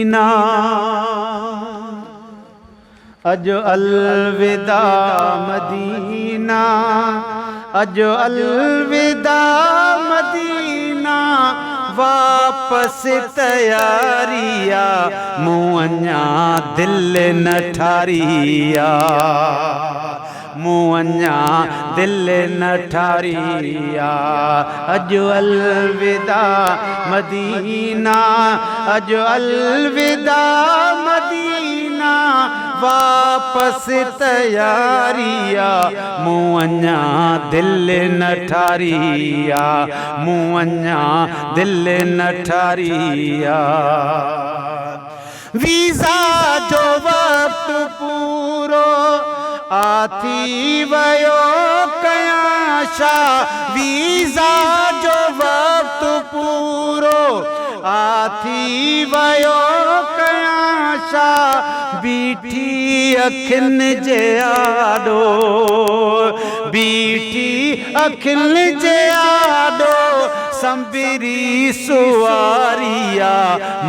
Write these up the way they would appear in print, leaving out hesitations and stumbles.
मदीना अजो अलविदा मदीना अजो अलविदा मदीना वापस तैयारिया मूं अञा दिल न ठारिया मूं अञा दिल न ठारिया अजो अलविदा मदीना अजो अलविदा मदीना वापस तैयारिया मूं अञा दिल न ठारिया मूं अञा दिल न ठारिया वीज़ा जो वक्त पूरो आती वयो कयां छा वीज़ा जो वक्त पूरो आती वयो कयां छा बीठी अखिन जे आडो बीठी अखिन जे आडो संबिरी सुवारिया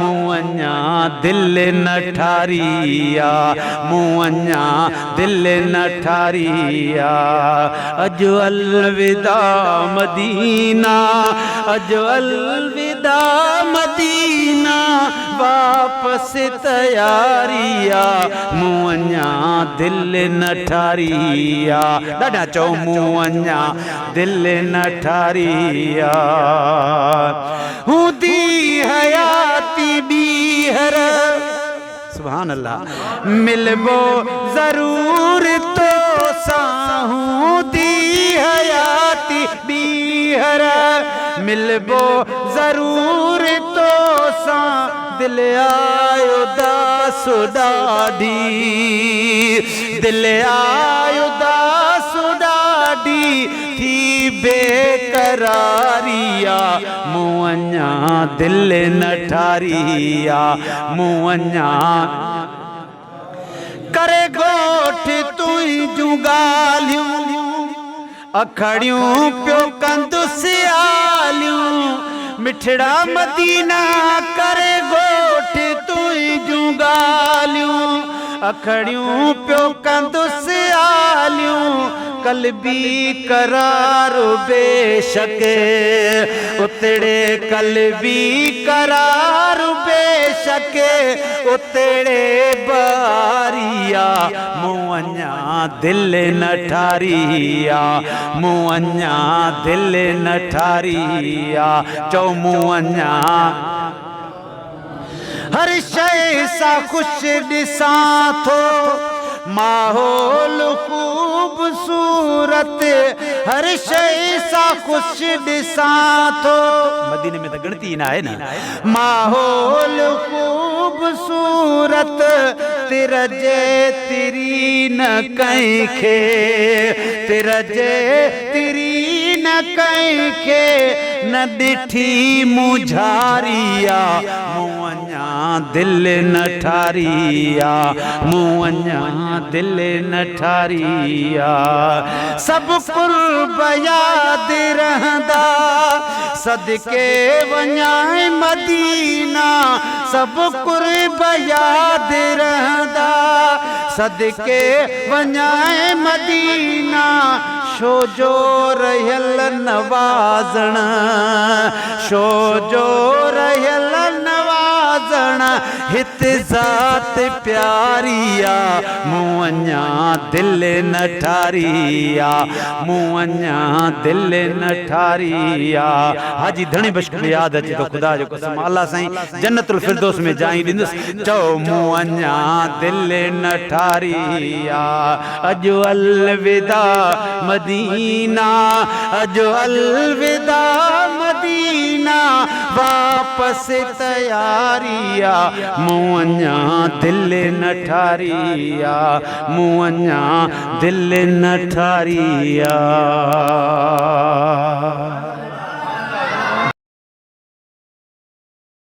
मूं अञा दिल न ठारिया मूं अञा दिल न ठारिया अजो अलविदा मदीना अजो अलविदा मदीना वापस तैयारिया मूं अञा दिल न ठारिया ॾाढा चओ मूं अञा दिल न ठारिया हूंदी हयाती ॿीहर सुभान अल्लाह मिलबो ज़रूर तो सां हूंदी हयाती ॿीहर मिलबो ज़रूर तो सां दिल आयो दास ॾाढी दिल आयो दास ॾाढी थी बेकरारिया मूं अञा दिल न ठारिया मूं अञा करे गोठ तुंहिंजूं ॻाल्हियूं अखड़ियूं पियो कंदुसि आलियूं मिठड़ा मदीना करे गोठ तुंहिंजूं ॻाल्हियूं अखड़ियूं पियो कंदुसि आलियूं कल्बी करार बेशक उतड़े कल्बी करार बेशक उतड़े बारिया मूं अञा दिल न ठारिया मूं अञा दिल न ठारिया चओ मूं अञा हर शइ सां ख़ुशि ॾिसां थो माहौल ख़ूबसूरत हर शइ सां ख़ुशि ॾिसां थो मदीने में त गिणती न आहे न माहौल ख़ूबसूरत तिरजे तिरी न कंहिंखे तिरजे तिरी न कंहिंखे न ॾिठी मुझारिया मूं अञा दिल न ठारिया मूं अञा दिल न ठारिया सभु कुर्ब यादि रहंदा सदके वञाए मदीना सभु कुर्ब यादि रहंदा सदके वञाए मदीना छो जो रहियल नवाज़ण छो जो रहियल नवाज़ण हित ज़ात प्यारिया मूं अञा दिल न ठारिया मूं अञा दिल न ठारिया हाजी धणी बश्क यादि अचे थो ख़ुदा जो कसम अल्लाह साईं जन्नतुल फिरदौस में जाई ॾींदुसि चओ मूं अञा दिल न ठारिया अजो अलविदा मदीना अजो अलविदा मदीना वापस तैयारिया मूं अञा दिल न ठारिया मूं अञा दिल न ठारिया